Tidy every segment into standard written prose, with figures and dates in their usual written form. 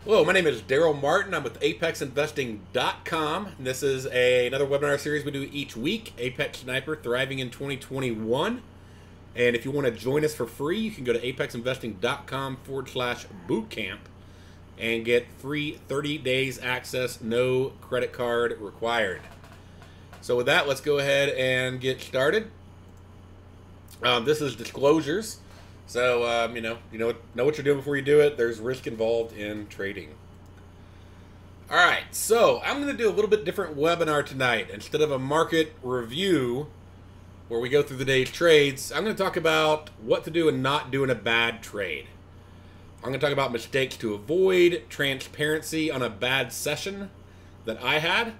Hello, my name is Daryl Martin. I'm with ApexInvesting.com. And this is another webinar series we do each week, Apex Sniper Thriving in 2021. And if you want to join us for free, you can go to ApexInvesting.com/bootcamp and get free 30 days access, no credit card required. So with that, let's go ahead and get started. This is disclosures. So, you know what you're doing before you do it. There's risk involved in trading. All right, so I'm going to do a little bit different webinar tonight. Instead of a market review where we go through the day's trades, I'm going to talk about what to do and not do in a bad trade. I'm going to talk about mistakes to avoid, transparency on a bad session that I had.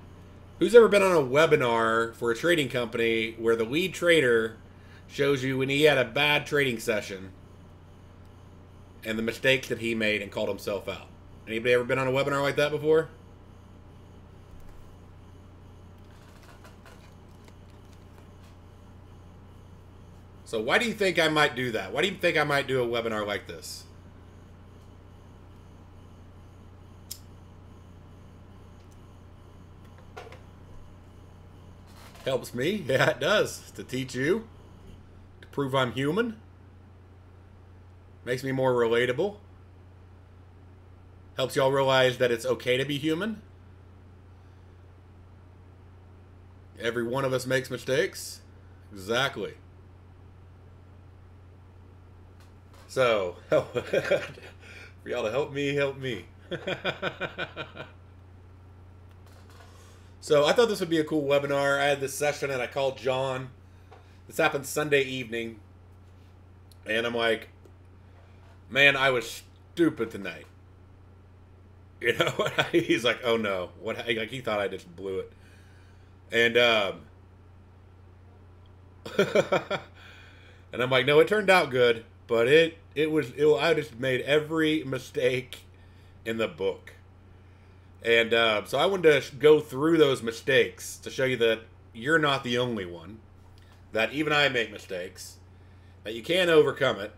Who's ever been on a webinar for a trading company where the lead trader shows you when he had a bad trading session and the mistakes that he made and called himself out? Anybody ever been on a webinar like that before? So why do you think I might do that? Why do you think I might do a webinar like this? Helps me. Yeah, it does. To teach you. To prove I'm human. Makes me more relatable. Helps y'all realize that it's okay to be human. Every one of us makes mistakes. Exactly. So, for y'all to help me, help me. So I thought this would be a cool webinar. I had this session and I called John. This happened Sunday evening. And I'm like, man, I was stupid tonight. You know, he's like, oh no. What? Like he thought I just blew it. And and I'm like, no, it turned out good, but I just made every mistake in the book. And so I wanted to go through those mistakes to show you that you're not the only one, that even I make mistakes, that you can overcome it,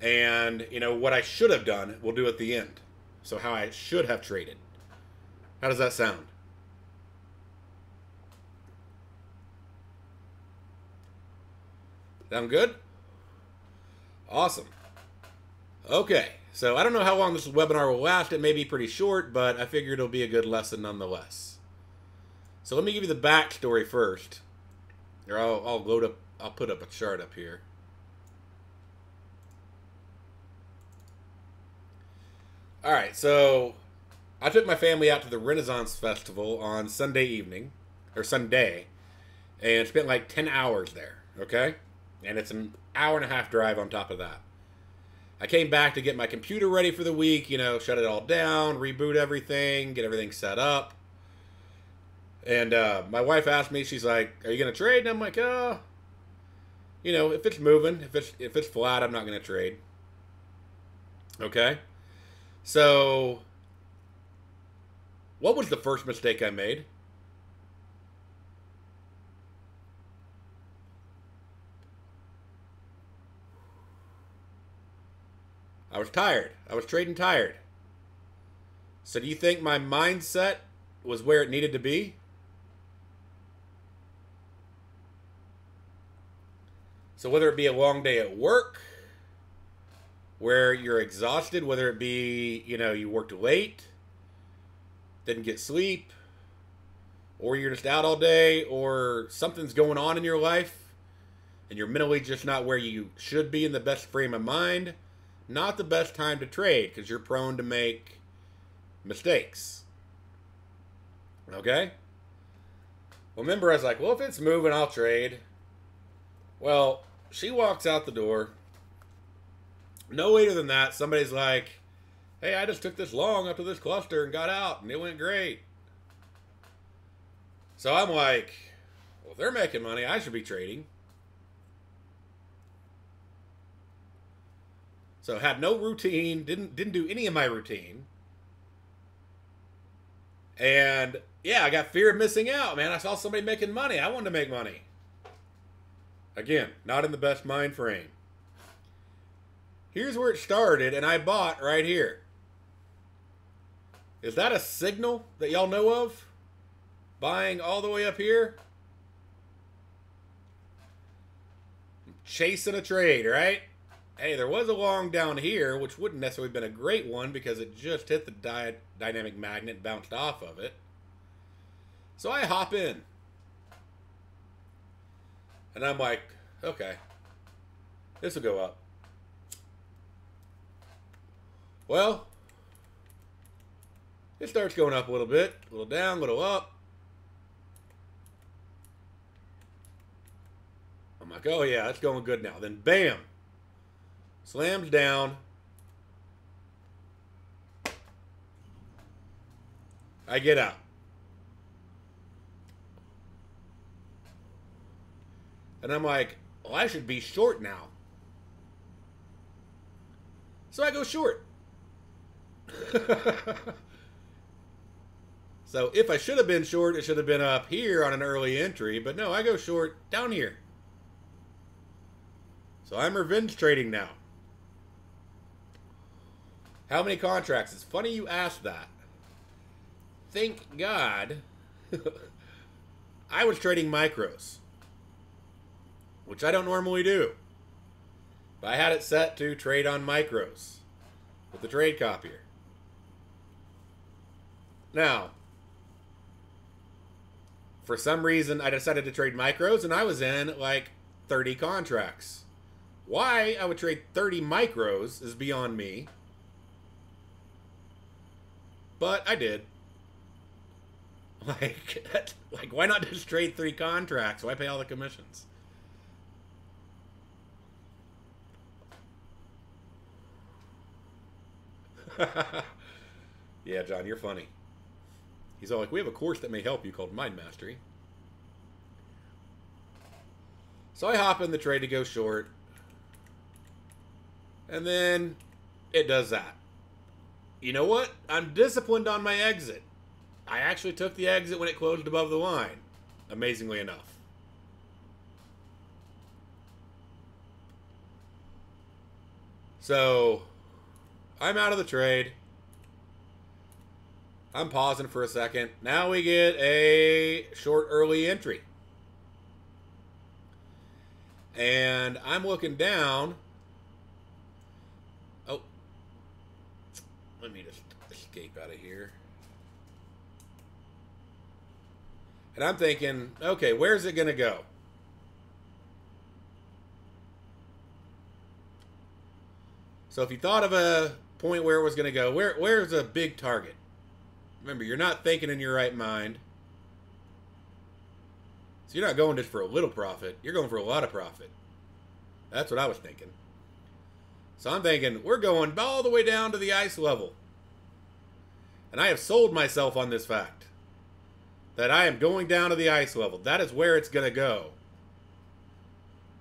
and, you know, what I should have done, we'll do at the end. So how I should have traded. How does that sound? Sound good? Awesome. Okay. So I don't know how long this webinar will last. It may be pretty short, but I figured it'll be a good lesson nonetheless. So let me give you the backstory first. Or I'll put up a chart up here. All right, so I took my family out to the Renaissance Festival on Sunday evening, or Sunday, and spent like 10 hours there, okay? And it's an hour and a half drive on top of that. I came back to get my computer ready for the week, you know, shut it all down, reboot everything, get everything set up. And my wife asked me, she's like, are you going to trade? And I'm like, oh, you know, if it's moving, if it's flat, I'm not going to trade. Okay? So, what was the first mistake I made? I was tired. I was trading tired. So do you think my mindset was where it needed to be? So whether it be a long day at work, where you're exhausted, whether it be, you know, you worked late, didn't get sleep, or you're just out all day, or something's going on in your life, and you're mentally just not where you should be in the best frame of mind, not the best time to trade because you're prone to make mistakes. Okay? Well, remember, I was like, well, if it's moving, I'll trade. Well, she walks out the door. No later than that, somebody's like, hey, I just took this long up to this cluster and got out, and it went great. So I'm like, well, if they're making money, I should be trading. So had no routine, didn't do any of my routine. And yeah, I got fear of missing out, man. I saw somebody making money. I wanted to make money. Again, not in the best mind frame. Here's where it started, and I bought right here. Is that a signal that y'all know of? Buying all the way up here? Chasing a trade, right? Hey, there was a long down here, which wouldn't necessarily have been a great one because it just hit the dynamic magnet and bounced off of it. So I hop in. And I'm like, okay, this will go up. Well, it starts going up a little bit, a little down, a little up. I'm like, oh yeah, it's going good now. Then bam, slams down. I get out. And I'm like, well, I should be short now. So I go short. So if I should have been short, it should have been up here on an early entry. But no, I go short down here. So I'm revenge trading now. How many contracts? It's funny you asked that. Thank God I was trading micros, which I don't normally do. But I had it set to trade on micros with the trade copier. Now, for some reason, I decided to trade micros, and I was in like 30 contracts. Why I would trade 30 micros is beyond me. But I did. Like, why not just trade 3 contracts? Why pay all the commissions? Yeah, John, you're funny. He's all like, we have a course that may help you called Mind Mastery. So I hop in the trade to go short. And then it does that. You know what? I'm disciplined on my exit. I actually took the exit when it closed above the line. Amazingly enough. So I'm out of the trade. I'm pausing for a second. Now we get a short early entry. And I'm looking down. Oh. Let me just escape out of here. And I'm thinking, okay, where's it going to go? So if you thought of a point where it was going to go, where's a big target? Remember, you're not thinking in your right mind. So you're not going just for a little profit. You're going for a lot of profit. That's what I was thinking. So I'm thinking, we're going all the way down to the ice level. And I have sold myself on this fact. That I am going down to the ice level. That is where it's going to go.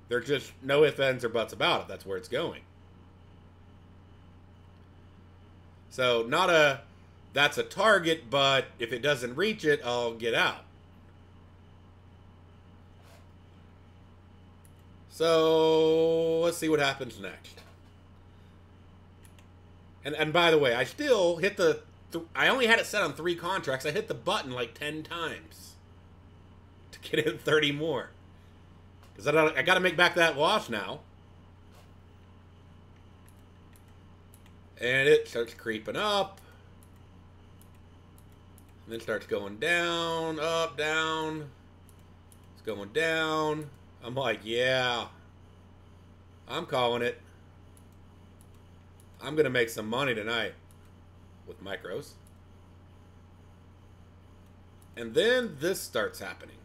There's just no ifs, ands, or buts about it. That's where it's going. So not a, that's a target, but if it doesn't reach it, I'll get out. So let's see what happens next. And by the way, I still hit the, I only had it set on 3 contracts. I hit the button like 10 times to get in 30 more. Because I got to make back that loss now. And it starts creeping up. And then starts going down, up, down. It's going down. I'm like, yeah. I'm calling it. I'm going to make some money tonight with micros. And then this starts happening.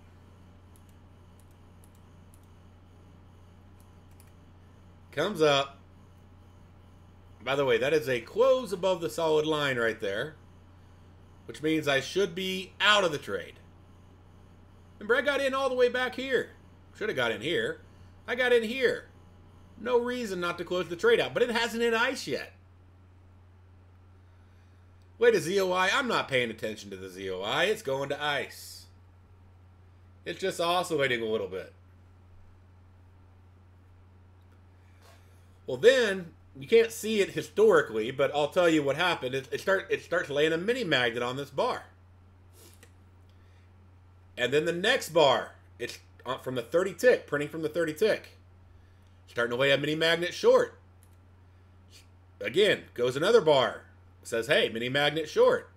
Comes up. By the way, that is a close above the solid line right there, which means I should be out of the trade. Remember, I got in all the way back here. Should have got in here. I got in here. No reason not to close the trade out, but it hasn't hit ice yet. Wait, a ZOI? I'm not paying attention to the ZOI. It's going to ice. It's just oscillating a little bit. Well, then you can't see it historically, but I'll tell you what happened. It starts laying a mini magnet on this bar. And then the next bar, it's from the 30 tick, printing from the 30 tick. Starting to lay a mini magnet short. Again, goes another bar. Says, hey, mini magnet short.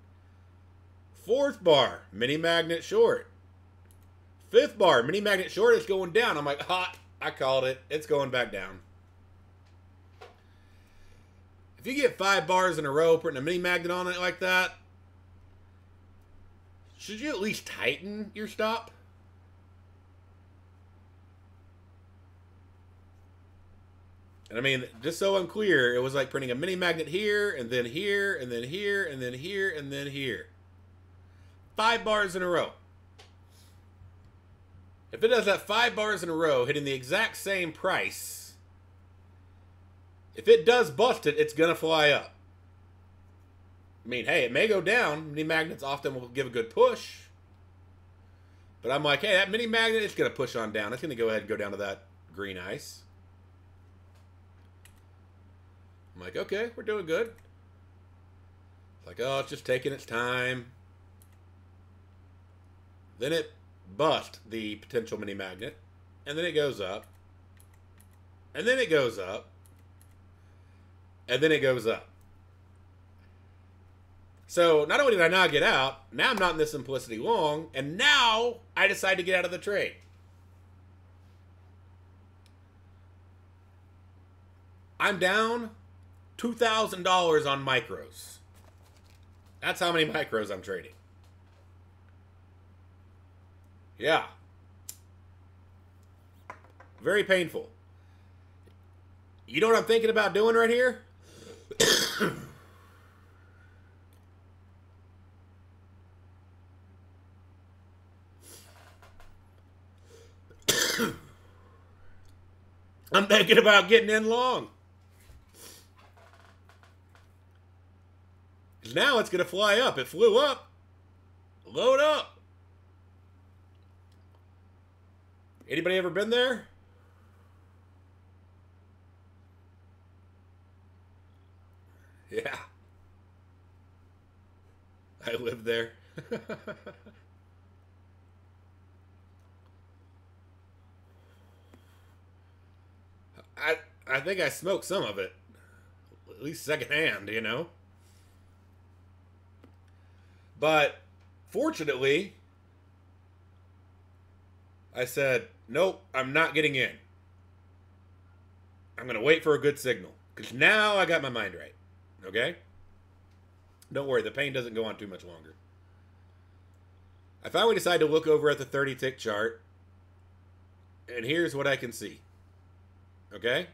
Fourth bar, mini magnet short. Fifth bar, mini magnet short is going down. I'm like, hot, I called it. It's going back down. If you get 5 bars in a row putting a mini magnet on it like that, should you at least tighten your stop? And I mean, just so I'm clear, it was like printing a mini magnet here, and then here, and then here, and then here, and then here. 5 bars in a row. If it does that 5 bars in a row, hitting the exact same price, if it does bust it, it's going to fly up. I mean, hey, it may go down. Mini magnets often will give a good push. But I'm like, hey, that mini magnet is going to push on down. It's going to go ahead and go down to that green ice. I'm like, okay, we're doing good. It's like, oh, it's just taking its time. Then it busts the potential mini magnet. And then it goes up. And then it goes up. And then it goes up. So not only did I not get out, now I'm not in this simplicity long, and now I decide to get out of the trade. I'm down $2,000 on micros. That's how many micros I'm trading. Yeah. Very painful. You know what I'm thinking about doing right here? I'm thinking about getting in long. Now it's going to fly up. It flew up. Load up. Anybody ever been there? Yeah. I lived there. I think I smoked some of it. At least secondhand, you know? But fortunately, I said, nope, I'm not getting in. I'm going to wait for a good signal. Because now I got my mind right. Okay? Don't worry, the pain doesn't go on too much longer. I finally decide to look over at the 30 tick chart. And here's what I can see. Okay?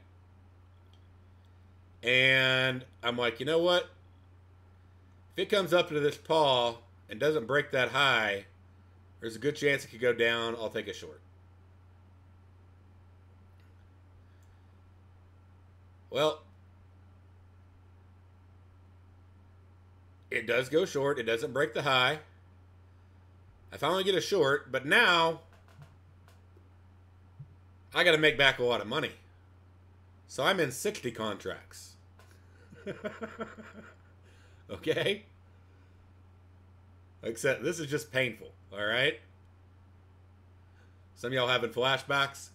And I'm like, you know what? If it comes up to this paw and doesn't break that high, there's a good chance it could go down. I'll take a short. Well, it does go short. It doesn't break the high. I finally get a short, but now I got to make back a lot of money. So I'm in 60 contracts. Okay? Except this is just painful, all right? Some of y'all having flashbacks?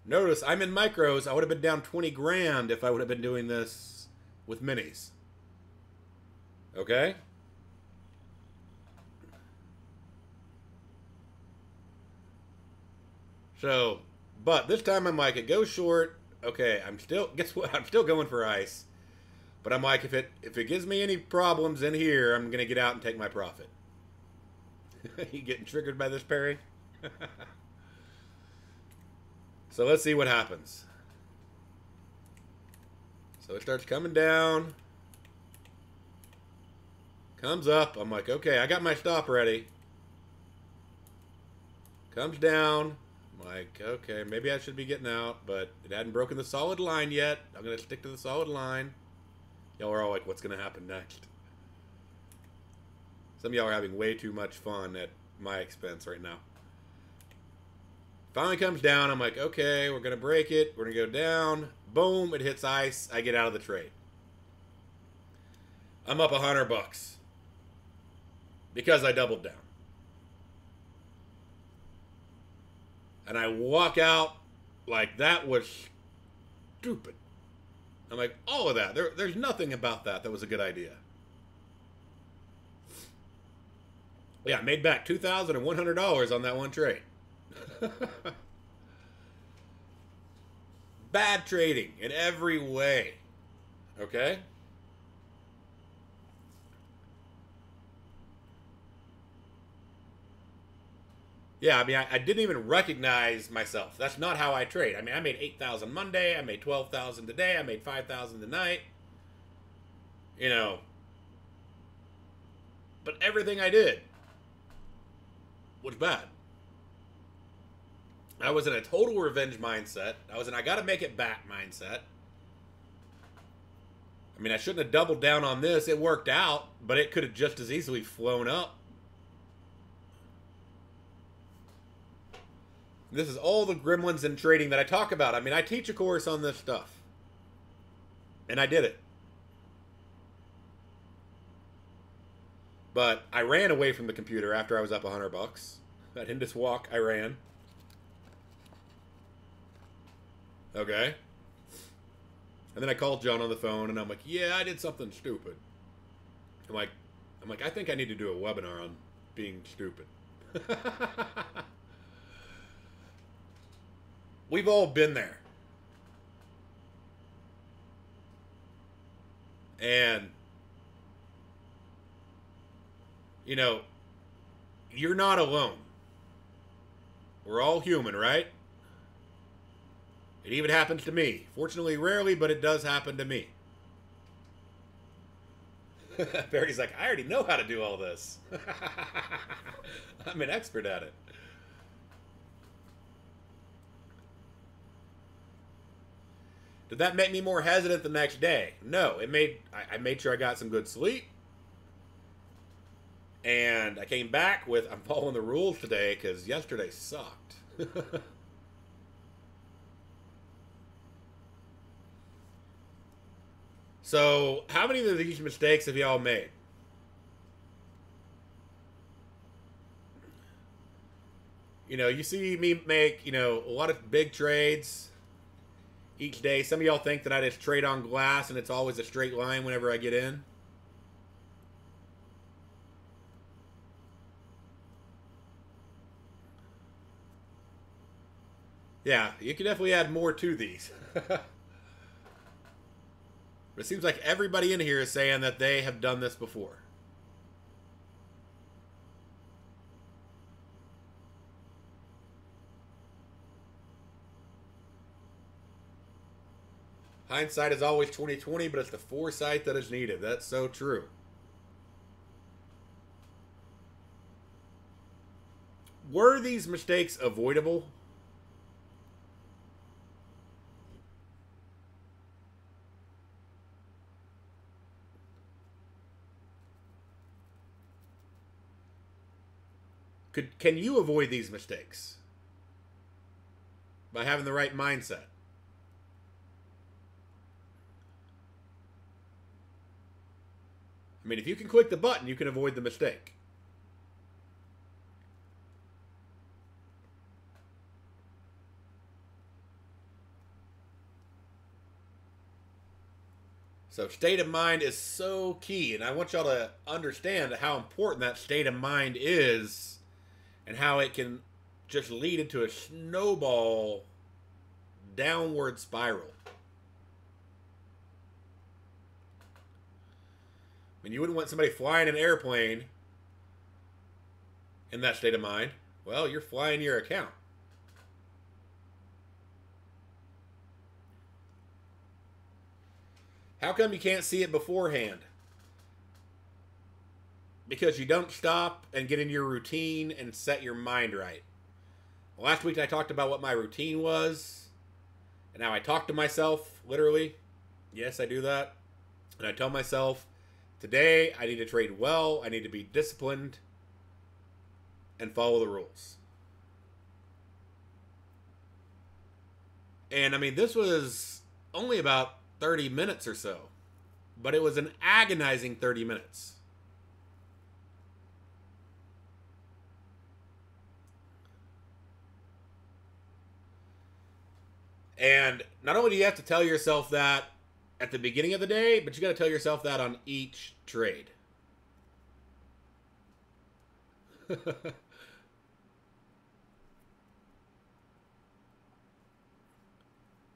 Notice I'm in micros. I would have been down 20 grand if I would have been doing this with minis. Okay? So, but this time I'm like, it goes short. Okay, guess what? I'm still going for ice. But I'm like, if it gives me any problems in here, I'm going to get out and take my profit. You getting triggered by this, Perry? So let's see what happens. So it starts coming down. Comes up. I'm like, okay, I got my stop ready. Comes down. I'm like, okay, maybe I should be getting out, but it hadn't broken the solid line yet. I'm going to stick to the solid line. Y'all are all like, what's going to happen next? Some of y'all are having way too much fun at my expense right now. Finally comes down. I'm like, okay, we're going to break it. We're going to go down. Boom, it hits ice. I get out of the trade. I'm up $100 because I doubled down. And I walk out like that was stupid. I'm like, all of that. There's nothing about that was a good idea. Yeah, I made back $2,100 on that one trade. Bad trading in every way. Okay? Yeah, I mean, I didn't even recognize myself. That's not how I trade. I mean, I made 8,000 Monday. I made 12,000 today. I made 5,000 tonight. You know. But everything I did was bad. I was in a total revenge mindset. I was in I gotta make it back mindset. I mean, I shouldn't have doubled down on this. It worked out, but it could have just as easily flown up. This is all the gremlins in trading that I talk about. I mean, I teach a course on this stuff. And I did it. But I ran away from the computer after I was up $100. I didn't just walk, I ran. Okay. And then I called John on the phone and I'm like, yeah, I did something stupid. I'm like, I think I need to do a webinar on being stupid. We've all been there. And, you know, you're not alone. We're all human, right? It even happens to me. Fortunately, rarely, but it does happen to me. Barry's like, I already know how to do all this. I'm an expert at it. Did that make me more hesitant the next day? No. I made sure I got some good sleep. And I came back with, I'm following the rules today because yesterday sucked. So, how many of these mistakes have y'all made? You know, you see me make, a lot of big trades each day. Some of y'all think that I just trade on glass and it's always a straight line whenever I get in. Yeah, you can definitely add more to these. But it seems like everybody in here is saying that they have done this before. Hindsight is always 20/20, but it's the foresight that is needed. That's so true. Were these mistakes avoidable? Can you avoid these mistakes? By having the right mindset. I mean, if you can click the button, you can avoid the mistake. So state of mind is so key, and I want y'all to understand how important that state of mind is and how it can just lead into a snowball downward spiral. I mean, you wouldn't want somebody flying an airplane in that state of mind. Well, you're flying your account. How come you can't see it beforehand? Because you don't stop and get in your routine and set your mind right. Last week I talked about what my routine was and how I talk to myself, literally. Yes, I do that. And I tell myself, today I need to trade well, I need to be disciplined, and follow the rules. And I mean, this was only about 30 minutes or so, but it was an agonizing 30 minutes. And not only do you have to tell yourself that at the beginning of the day, but you got to tell yourself that on each trade.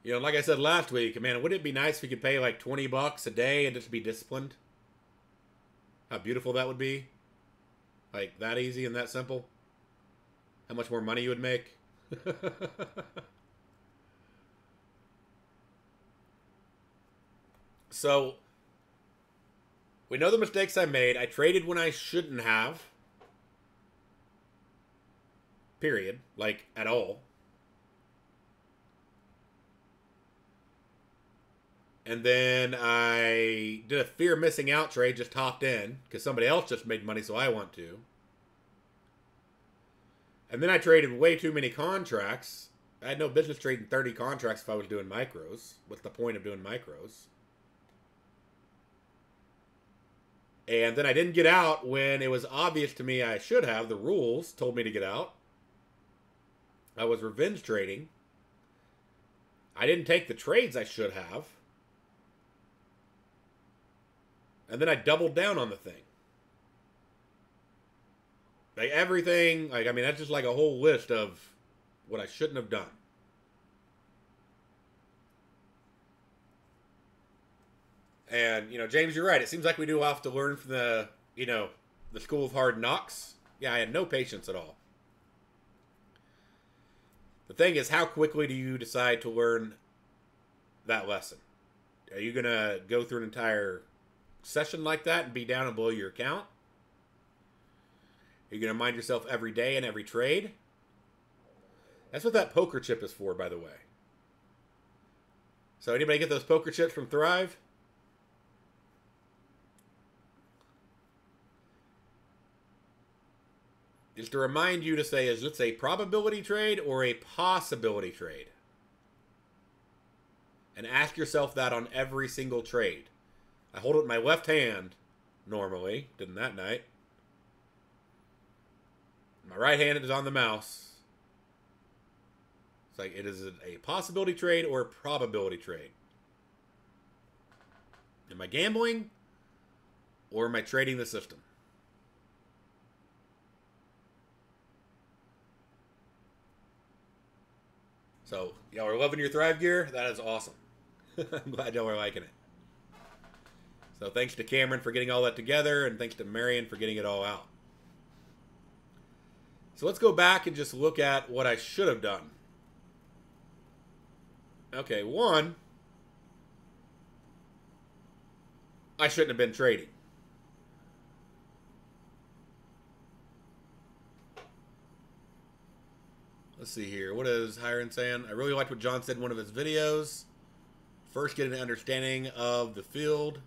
You know, like I said last week, man, wouldn't it be nice if we could pay like $20 a day and just be disciplined? How beautiful that would be. Like, that easy and that simple. How much more money you would make. So, we know the mistakes I made. I traded when I shouldn't have. Period. Like, at all. And then I did a fear of missing out trade, just hopped in, because somebody else just made money, so I want to. And then I traded way too many contracts. I had no business trading 30 contracts if I was doing micros. What's the point of doing micros? And then I didn't get out when it was obvious to me I should have. The rules told me to get out. I was revenge trading. I didn't take the trades I should have. And then I doubled down on the thing. Like everything, like, I mean, that's just like a whole list of what I shouldn't have done. And, you know, James, you're right. It seems like we do have to learn from the, you know, the school of hard knocks. Yeah, I had no patience at all. The thing is, how quickly do you decide to learn that lesson? Are you going to go through an entire session like that and be down and below your account? Are you going to mind yourself every day and every trade? That's what that poker chip is for, by the way. So anybody get those poker chips from Thrive? Is to remind you to say, is this a probability trade or a possibility trade? And ask yourself that on every single trade. I hold it in my left hand, normally. Didn't that night. My right hand is on the mouse. It's like, it is a possibility trade or a probability trade. Am I gambling or am I trading the system? So, y'all are loving your Thrive gear? That is awesome. I'm glad y'all are liking it. So, thanks to Cameron for getting all that together, and thanks to Marion for getting it all out. So, let's go back and just look at what I should have done. Okay, one, I shouldn't have been trading. Let's see here. What is Hiron saying? I really liked what John said in one of his videos. First, get an understanding of the field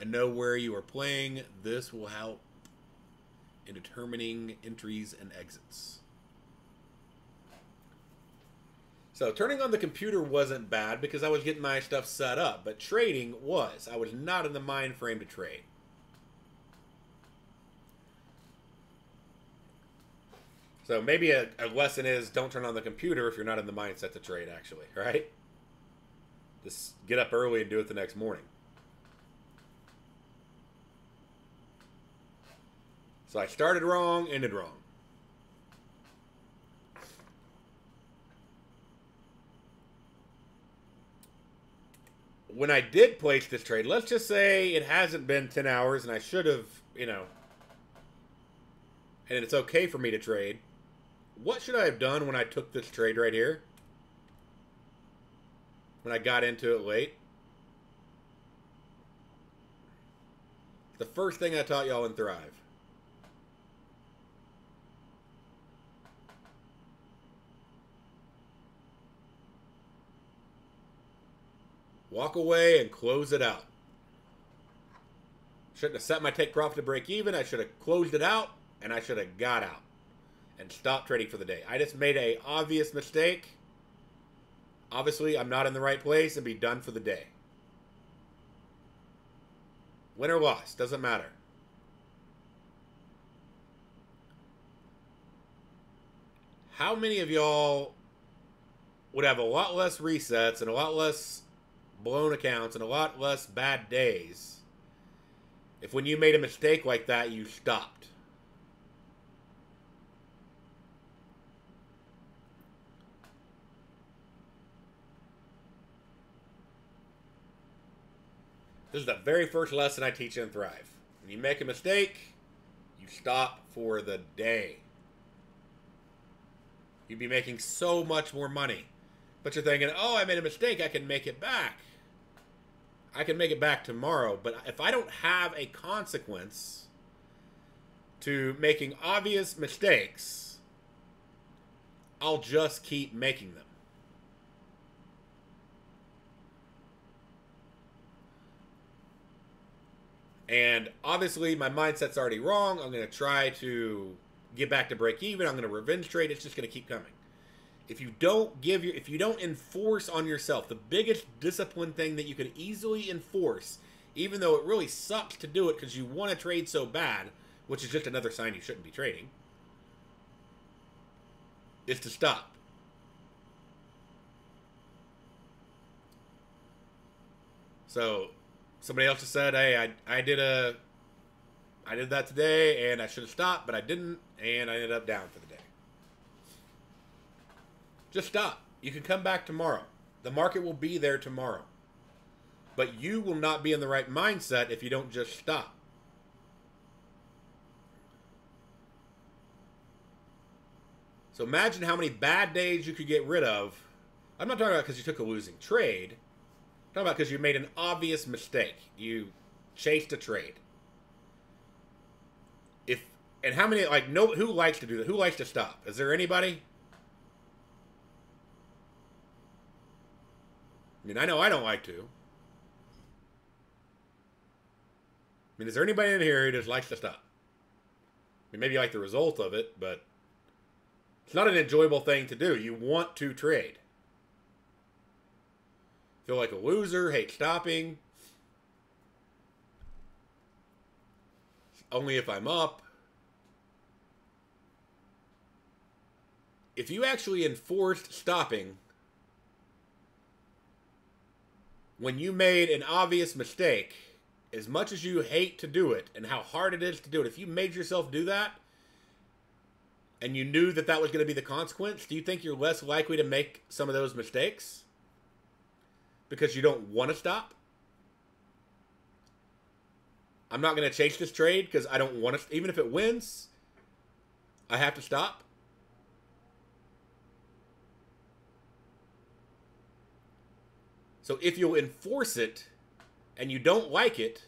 and know where you are playing. This will help in determining entries and exits. So, turning on the computer wasn't bad because I was getting my stuff set up, but trading was. I was not in the mind frame to trade. So maybe a lesson is don't turn on the computer if you're not in the mindset to trade, actually, right? Just get up early and do it the next morning. So I started wrong, ended wrong. When I did place this trade, let's just say it hasn't been 10 hours and I should have, you know, and it's okay for me to trade. What should I have done when I took this trade right here? When I got into it late? The first thing I taught y'all in Thrive. Walk away and close it out. Shouldn't have set my take profit to break even. I should have closed it out and I should have got out and stopped trading for the day. I just made an obvious mistake Obviously, I'm not in the right place and be done for the day. Win or loss, doesn't matter. How many of y'all would have a lot less resets and a lot less blown accounts and a lot less bad days if when you made a mistake like that, you stopped? This is the very first lesson I teach in Thrive. When you make a mistake, you stop for the day. You'd be making so much more money. But you're thinking, oh, I made a mistake, I can make it back. I can make it back tomorrow. But if I don't have a consequence to making obvious mistakes, I'll just keep making them. And obviously, my mindset's already wrong. I'm going to try to get back to break even. I'm going to revenge trade. It's just going to keep coming. If you don't enforce on yourself, the biggest discipline thing that you could easily enforce, even though it really sucks to do it because you want to trade so bad, which is just another sign you shouldn't be trading, is to stop. So somebody else just said, hey, I did that today and I should have stopped, but I didn't, and I ended up down for the day. Just stop. You can come back tomorrow. The market will be there tomorrow. But you will not be in the right mindset if you don't just stop. So imagine how many bad days you could get rid of. I'm not talking about because you took a losing trade. I'm talking about because you made an obvious mistake. You chased a trade. And how many, who likes to do that? Who likes to stop? Is there anybody? I mean, I know I don't like to. I mean, is there anybody in here who just likes to stop? I mean, maybe you like the result of it, but it's not an enjoyable thing to do. You want to trade. Feel like a loser, hate stopping. Only if I'm up. If you actually enforced stopping when you made an obvious mistake, as much as you hate to do it and how hard it is to do it, if you made yourself do that and you knew that that was going to be the consequence, do you think you're less likely to make some of those mistakes because you don't want to stop? I'm not going to chase this trade because I don't want to. Even if it wins, I have to stop. So if you'll enforce it and you don't like it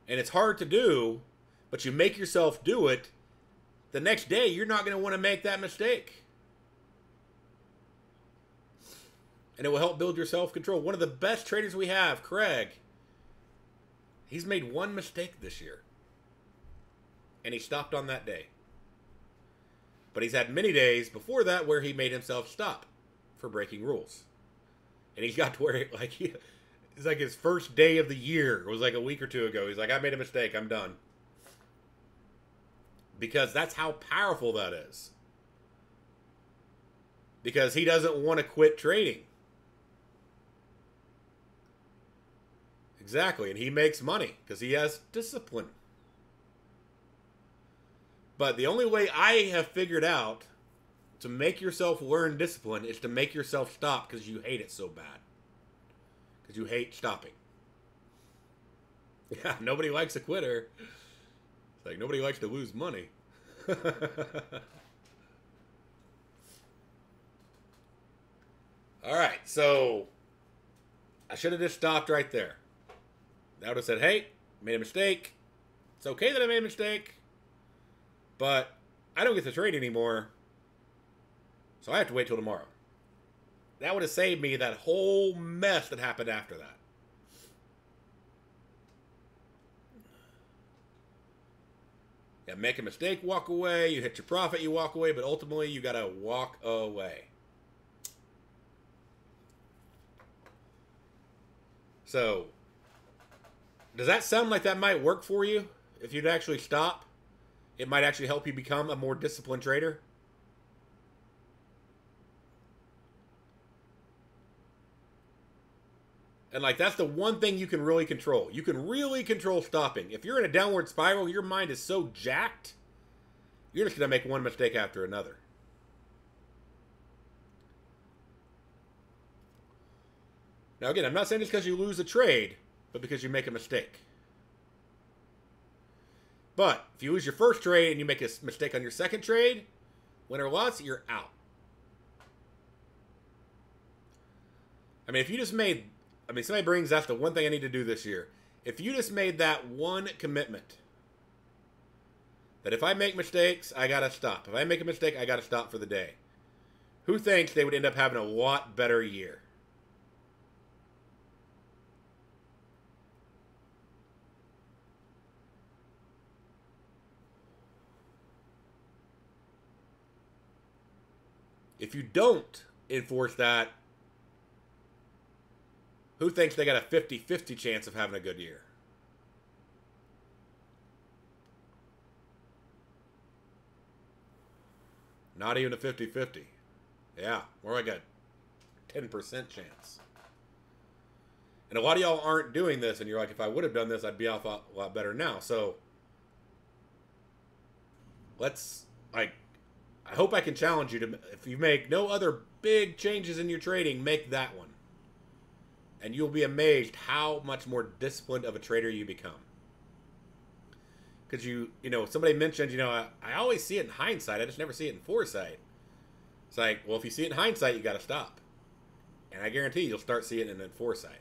and it's hard to do, but you make yourself do it, the next day you're not going to want to make that mistake. And it will help build your self-control. One of the best traders we have, Craig, he's made one mistake this year. And he stopped on that day. But he's had many days before that where he made himself stop for breaking rules. And he's got to where it's like his first day of the year. It was like a week or two ago. He's like, I made a mistake. I'm done. Because that's how powerful that is. Because he doesn't want to quit trading. Exactly. And he makes money because he has discipline. But the only way I have figured out to make yourself learn discipline is to make yourself stop because you hate it so bad. Because you hate stopping. Yeah, nobody likes a quitter. It's like nobody likes to lose money. Alright, so I should have just stopped right there. I would have said, hey, made a mistake. It's okay that I made a mistake. But I don't get to trade anymore. So I have to wait till tomorrow. That would have saved me that whole mess that happened after that. Yeah, make a mistake, walk away. You hit your profit, you walk away. But ultimately, you got to walk away. So, does that sound like that might work for you? If you'd actually stop, it might actually help you become a more disciplined trader. And like that's the one thing you can really control. You can really control stopping. If you're in a downward spiral, your mind is so jacked, you're just going to make one mistake after another. Now again, I'm not saying it's because you lose a trade, but because you make a mistake. But if you lose your first trade and you make a mistake on your second trade, win or loss, you're out. I mean, if you just made... I mean, somebody brings, that's the one thing I need to do this year. If you just made that one commitment, that if I make mistakes, I got to stop. If I make a mistake, I got to stop for the day. Who thinks they would end up having a lot better year? If you don't enforce that, who thinks they got a 50-50 chance of having a good year? Not even a 50-50. Yeah, more like a 10% chance. And a lot of y'all aren't doing this, and you're like, if I would have done this, I'd be off a lot better now. So, let's, like, I hope I can challenge you to, if you make no other big changes in your trading, make that one. And you'll be amazed how much more disciplined of a trader you become. Because you know, somebody mentioned, you know, I always see it in hindsight. I just never see it in foresight. It's like, well, if you see it in hindsight, you got to stop. And I guarantee you'll start seeing it in foresight.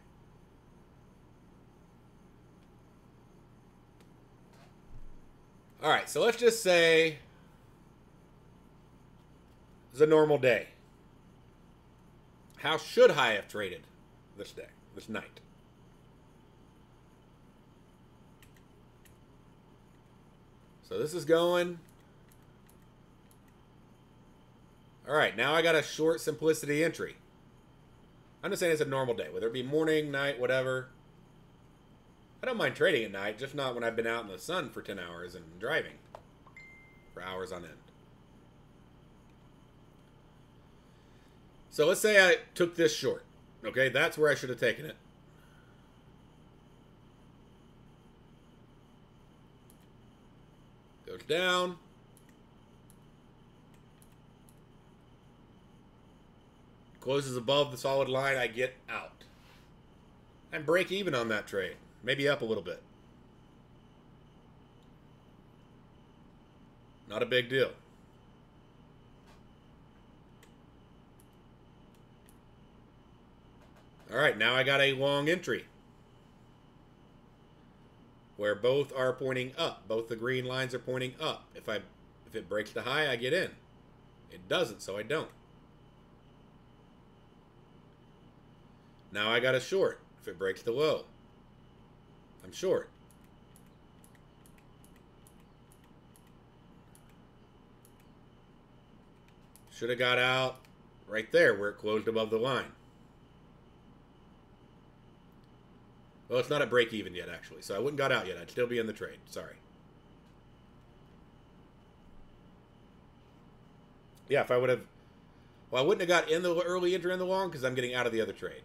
All right, so let's just say it's a normal day. How should I have traded this day, this night? So this is going. All right, now I got a short simplicity entry. I'm just saying it's a normal day, whether it be morning, night, whatever. I don't mind trading at night, just not when I've been out in the sun for 10 hours and driving for hours on end. So let's say I took this short. Okay, that's where I should have taken it. Goes down. Closes above the solid line, I get out. And break even on that trade. Maybe up a little bit. Not a big deal. Alright, now I got a long entry. Where both are pointing up. Both the green lines are pointing up. If it breaks the high, I get in. It doesn't, so I don't. Now I got a short. If it breaks the low, I'm short. Should have got out right there where it closed above the line. Well, it's not at break even yet, actually, so I wouldn't got out yet. I'd still be in the trade. Sorry. Yeah, if I would have... Well, I wouldn't have got in the early entry in the long because I'm getting out of the other trade.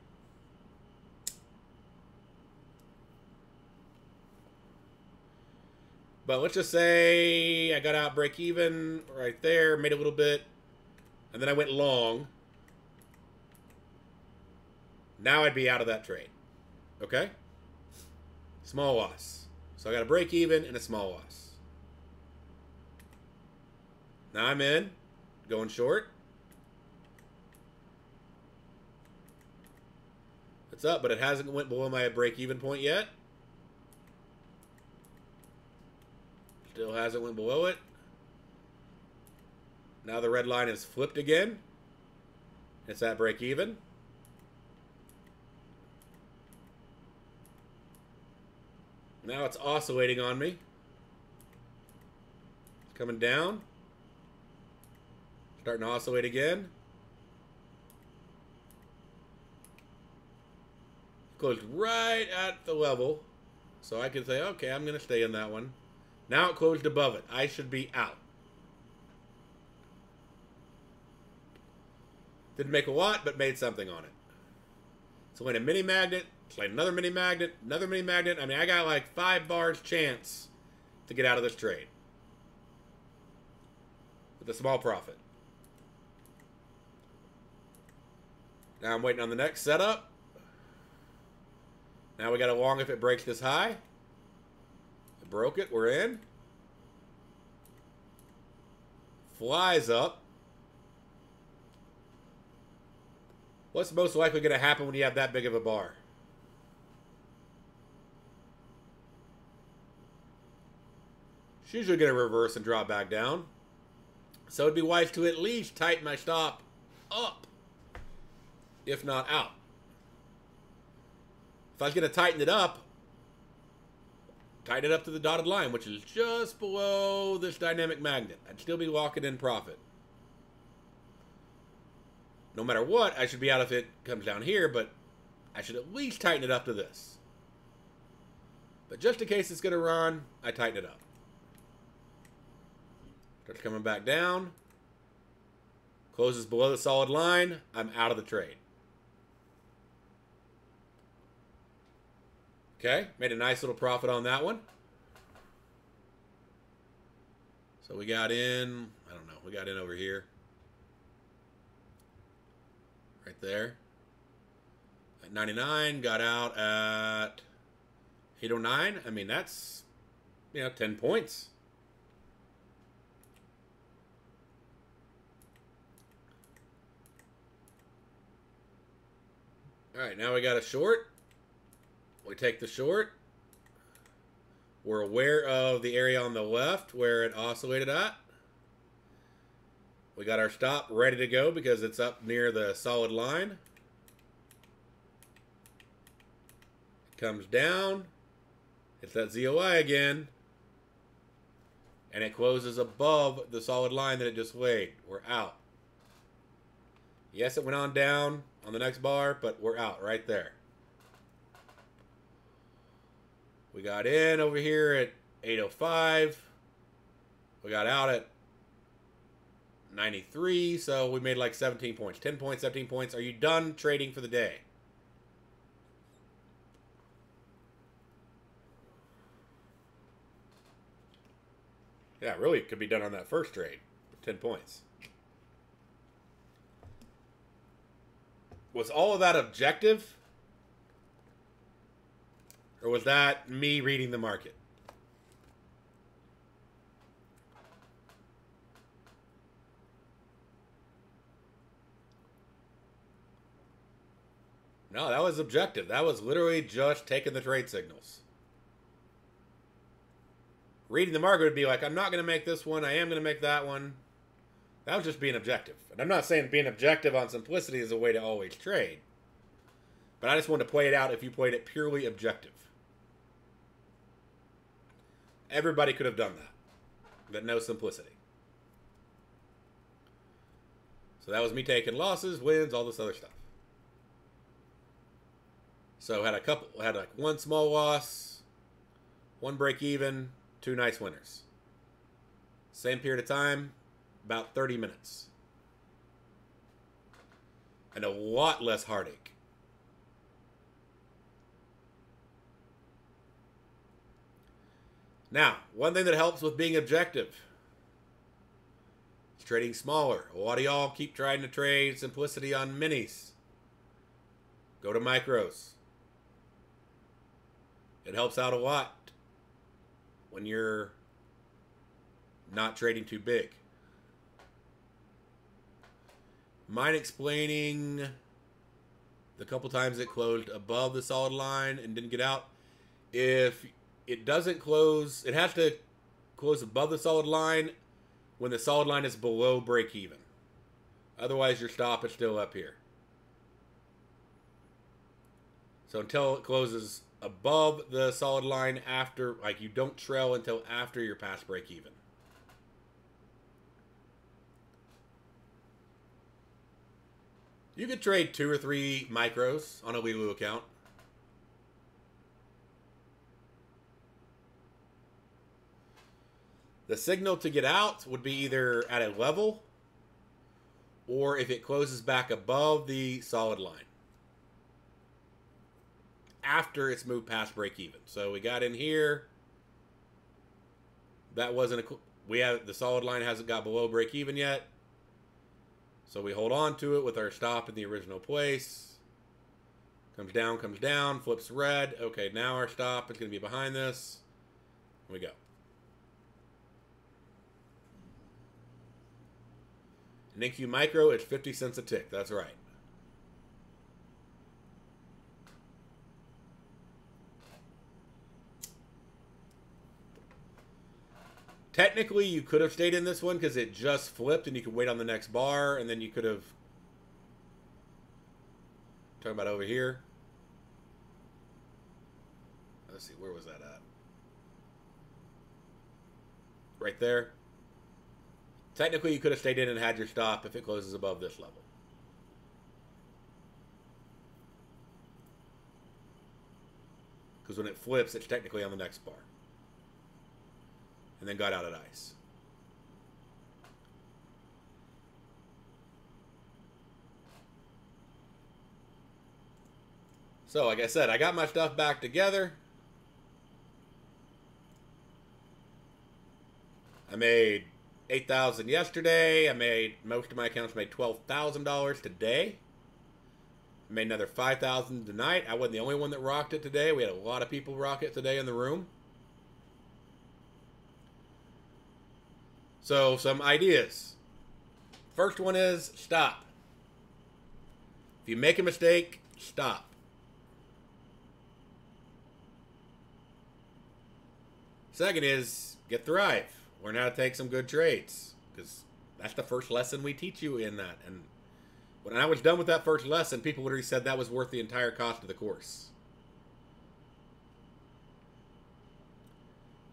But let's just say I got out break even right there, made a little bit, and then I went long. Now I'd be out of that trade. Okay? Small loss. So I got a break even and a small loss. Now I'm in, going short. It's up, but it hasn't went below my break even point yet. Still hasn't went below it. Now the red line is flipped again. It's at break even. Now it's oscillating on me. It's coming down. Starting to oscillate again. Closed right at the level. So I can say, okay, I'm going to stay in that one. Now it closed above it. I should be out. Didn't make a lot, but made something on it. So in a mini magnet, slide another mini magnet, another mini magnet. I mean, I got like 5 bars chance to get out of this trade. With a small profit. Now I'm waiting on the next setup. Now we got a long if it breaks this high. It broke it. We're in. Flies up. What's most likely going to happen when you have that big of a bar? It's usually going to reverse and drop back down. So it'd be wise to at least tighten my stop up, if not out. If I was going to tighten it up to the dotted line, which is just below this dynamic magnet, I'd still be locking in profit. No matter what, I should be out if it comes down here, but I should at least tighten it up to this. But just in case it's going to run, I tighten it up. Starts coming back down. Closes below the solid line. I'm out of the trade. Okay, made a nice little profit on that one. So we got in, I don't know, we got in over here. Right there. At 99, got out at 809. I mean, that's, 10 points. All right, now we got a short. We take the short. We're aware of the area on the left where it oscillated at. We got our stop ready to go because it's up near the solid line. It comes down. It's that ZOI again. And it closes above the solid line that it just laid. We're out. Yes, it went on down on the next bar, but we're out right there. We got in over here at 805. We got out at 93, so we made like 17 points. 10 points, 17 points. Are you done trading for the day? Yeah, really, it could be done on that first trade. 10 points. Was all of that objective? Or was that me reading the market? No, that was objective. That was literally just taking the trade signals. Reading the market would be like, I'm not going to make this one. I am going to make that one. That was just being objective. And I'm not saying being objective on simplicity is a way to always trade. But I just wanted to play it out if you played it purely objective. Everybody could have done that. But no simplicity. So that was me taking losses, wins, all this other stuff. So had like one small loss, one break even, 2 nice winners. Same period of time, about 30 minutes. And a lot less heartache. Now, one thing that helps with being objective is trading smaller. A lot of y'all keep trying to trade simplicity on minis. Go to micros. It helps out a lot when you're not trading too big. Mind explaining the couple times it closed above the solid line and didn't get out? If it doesn't close, it has to close above the solid line when the solid line is below break even. Otherwise, your stop is still up here. So until it closes above the solid line after, like you don't trail until after you're past break even. You could trade 2 or 3 micros on a Lilu account. The signal to get out would be either at a level or if it closes back above the solid line after it's moved past break even. So we got in here. That wasn't the solid line hasn't got below break even yet. So we hold on to it with our stop in the original place. Comes down, flips red. Okay, now our stop is going to be behind this. Here we go. In NQ Micro, it's 50 cents a tick. That's right. Technically, you could have stayed in this one because it just flipped and you could wait on the next bar, and then you could have... Talking about over here. Let's see, where was that at? Right there. Technically, you could have stayed in and had your stop if it closes above this level. Because when it flips, it's technically on the next bar. And then got out at ice. So, like I said, I got my stuff back together. I made $8,000 yesterday. Most of my accounts made $12,000 today. I made another $5,000 tonight. I wasn't the only one that rocked it today. We had a lot of people rock it today in the room. So, some ideas. First one is stop. If you make a mistake, stop. Second is get Thrive. Learn how to take some good trades. Because that's the first lesson we teach you in that. And when I was done with that first lesson, people literally said that was worth the entire cost of the course.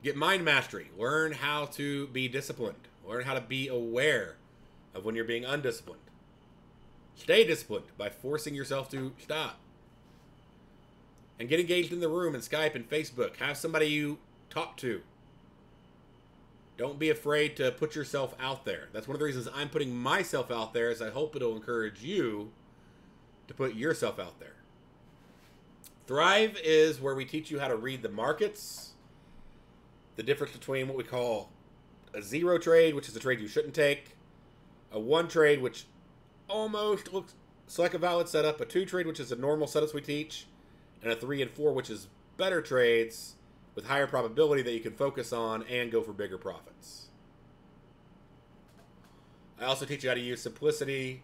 Get mind mastery. Learn how to be disciplined. Learn how to be aware of when you're being undisciplined. Stay disciplined by forcing yourself to stop. And get engaged in the room and Skype and Facebook. Have somebody you talk to. Don't be afraid to put yourself out there. That's one of the reasons I'm putting myself out there, is I hope it'll encourage you to put yourself out there. Thrive is where we teach you how to read the markets. The difference between what we call a zero trade, which is a trade you shouldn't take, a one trade, which almost looks like a valid setup, a two trade, which is a normal setups we teach, and a 3 and 4, which is better trades with higher probability that you can focus on and go for bigger profits. I also teach you how to use Simplicity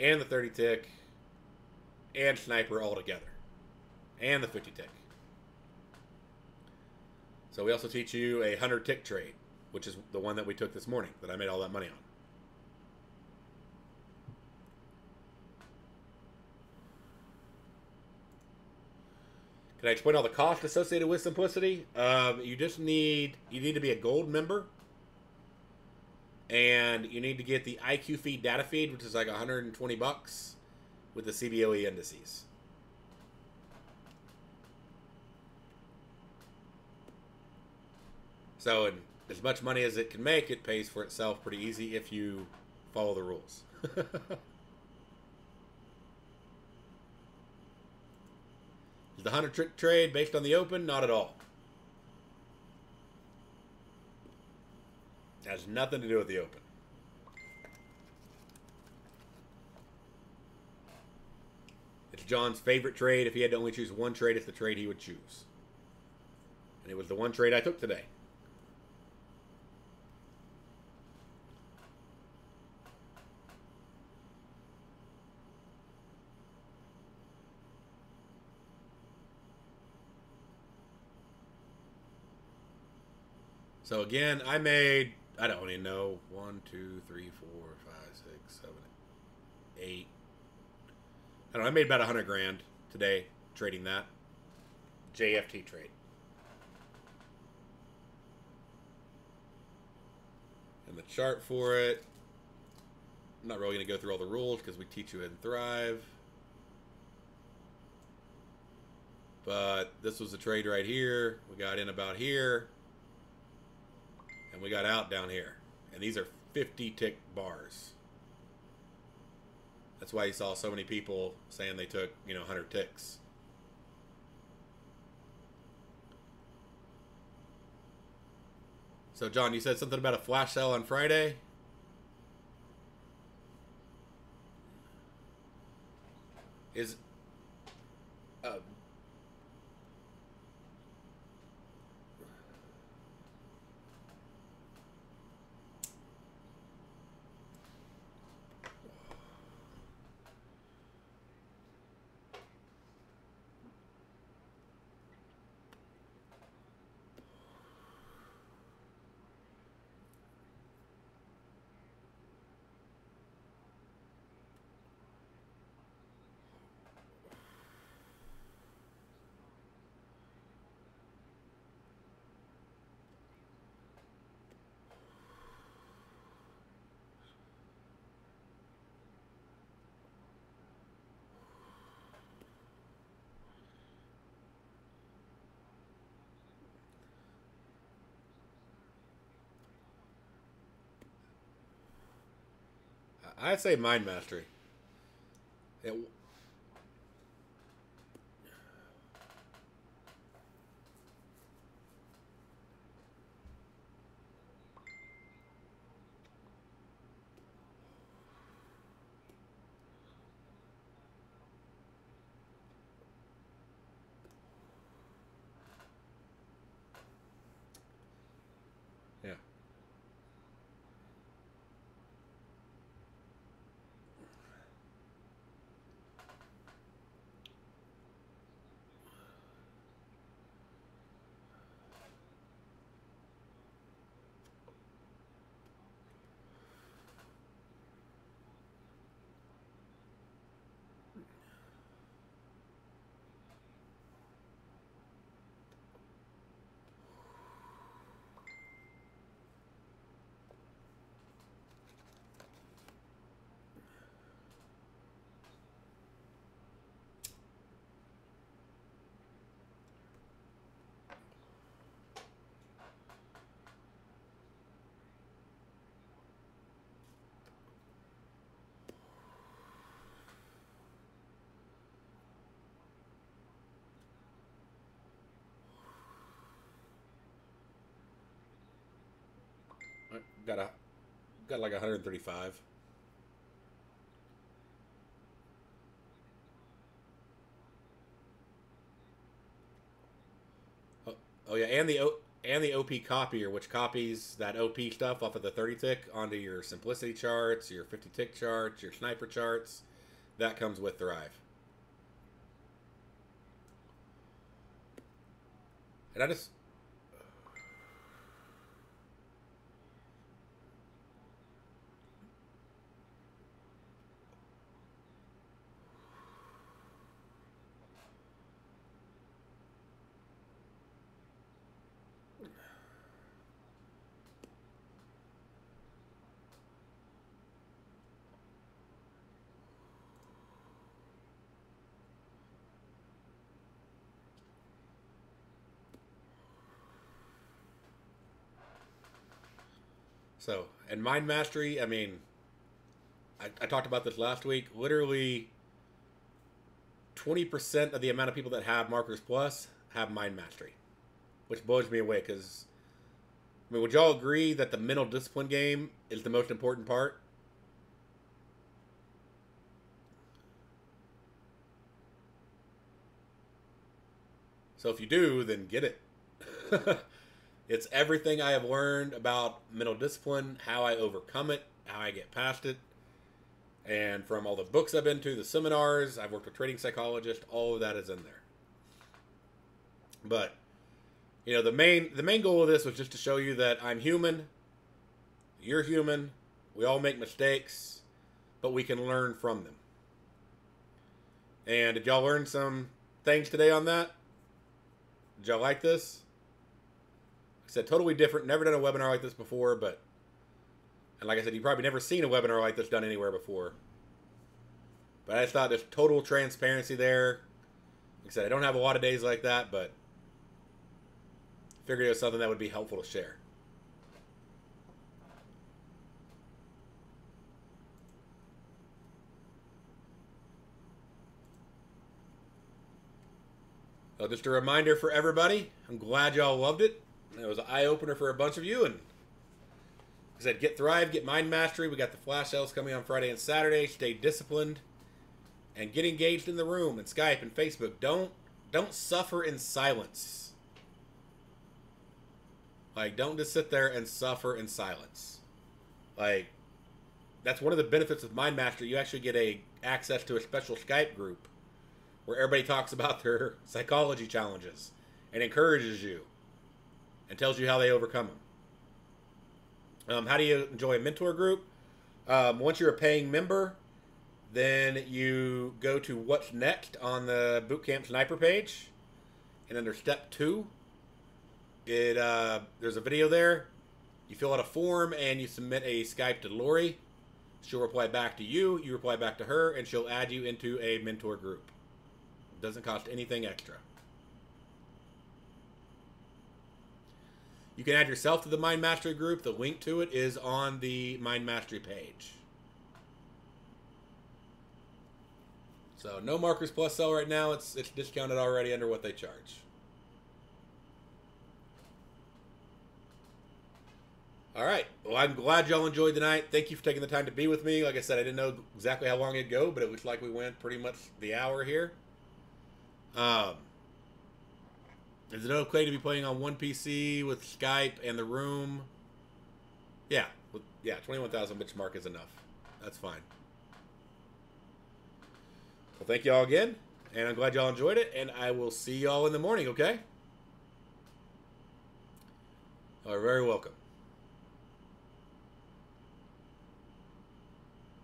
and the 30 tick and Sniper all together, and the 50 tick. So we also teach you a 100 tick trade, which is the one that we took this morning that I made all that money on. Can I explain all the costs associated with Simplicity? You need to be a gold member, and you need to get the IQ feed data feed, which is like $120 with the CBOE indices. So, as much money as it can make, it pays for itself pretty easy if you follow the rules. Is the 100 trick trade based on the open? Not at all. It has nothing to do with the open. It's John's favorite trade. If he had to only choose one trade, it's the trade he would choose. And it was the one trade I took today. So again, I made, I don't even know, 1, 2, 3, 4, 5, 6, 7, 8. I don't know, I made about 100 grand today trading that JFT trade. And the chart for it, I'm not really going to go through all the rules because we teach you in Thrive. But this was the trade right here. We got in about here. And we got out down here. And these are 50 tick bars. That's why you saw so many people saying they took, 100 ticks. So, John, you said something about a flash sale on Friday? Is... I'd say Mind Mastery. It, yeah. Got like 135. Oh yeah, and the OP copier, which copies that OP stuff off of the 30 tick onto your simplicity charts, your 50 tick charts, your sniper charts. That comes with Thrive. And I just... So, and Mind Mastery, I mean, I talked about this last week. Literally, 20% of the amount of people that have Markers Plus have Mind Mastery, which blows me away because, I mean, would y'all agree that the mental discipline game is the most important part? So if you do, then get it. It's everything I have learned about mental discipline, how I overcome it, how I get past it. And from all the books I've been to, the seminars, I've worked with trading psychologists, all of that is in there. But, the main goal of this was just to show you that I'm human, you're human, we all make mistakes, but we can learn from them. And did y'all learn some things today on that? Did y'all like this? Like I said, totally different. Never done a webinar like this before, and like I said, you've probably never seen a webinar like this done anywhere before. But I just thought there's total transparency there. Like I said, I don't have a lot of days like that, but figured it was something that would be helpful to share. So just a reminder for everybody, I'm glad y'all loved it. It was an eye-opener for a bunch of you. And like I said, get Thrive, get Mind Mastery. We got the flash sales coming on Friday and Saturday. Stay disciplined. And get engaged in the room and Skype and Facebook. Don't suffer in silence. Like, don't just sit there and suffer in silence. Like, that's one of the benefits of Mind Mastery. You actually get access to a special Skype group where everybody talks about their psychology challenges and encourages you and tells you how they overcome them. How do you enjoy a mentor group? Once you're a paying member, then you go to What's Next on the Bootcamp Sniper page. And under Step 2, there's a video there. You fill out a form and you submit a Skype to Lori. She'll reply back to you, you reply back to her, and she'll add you into a mentor group. It doesn't cost anything extra. You can add yourself to the Mind Mastery group. The link to it is on the Mind Mastery page. So no Markers Plus sell right now. It's discounted already under what they charge. All right. Well, I'm glad y'all enjoyed the night. Thank you for taking the time to be with me. Like I said, I didn't know exactly how long it'd go, but it looks like we went pretty much the hour here. Is it okay to be playing on one PC with Skype and the room? Yeah. 21,000 benchmark is enough. That's fine. Well, thank y'all again, and I'm glad y'all enjoyed it, and I will see y'all in the morning, okay? You're very welcome.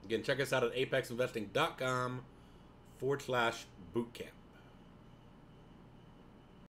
Again, check us out at apexinvesting.com/bootcamp.